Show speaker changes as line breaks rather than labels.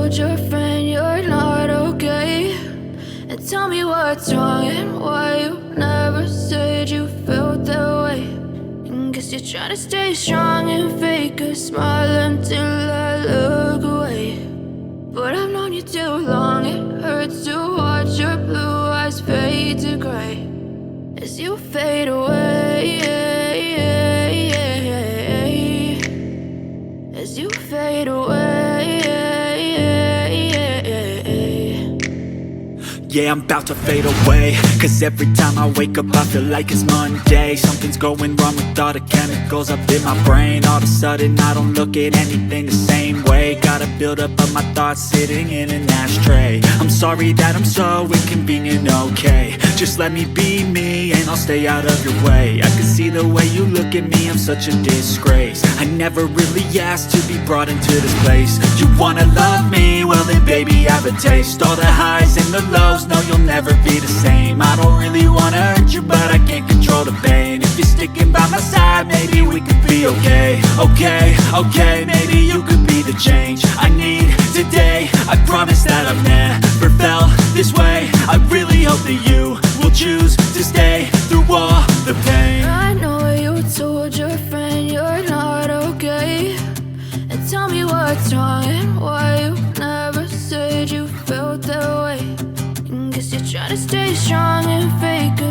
told your friend you're not okay, and tell me what's wrong and why you never said you felt that way. And guess you're trying to stay strong and fake a smile until I look away. But I've known you too long, it hurts to watch your blue eyes fade to gray as you fade away, as you fade away.
Yeah, I'm about to fade away, cause every time I wake up I feel like it's Monday. Something's going wrong with all the chemicals up in my brain. All of a sudden I don't look at anything the same way. Got a build up of my thoughts sitting in an ashtray. I'm sorry that I'm so inconvenient, okay. Just let me be me and I'll stay out of your way. I can see the way you look at me, I'm such a disgrace. I never really asked to be brought into this place. You wanna love me? Well then baby have a taste. All the highs and the lows, no you'll never be the same. I don't really wanna hurt you but I can't control the pain. If you're sticking by my side maybe we could be okay. Okay, maybe you could be the change I need today. I promise that I've never felt this way. I really hope that you will choose to stay through all the pain.
I know you told your friend you're not okay, and tell me what's wrong and why you never said you felt that way. And guess you're trying to stay strong and fake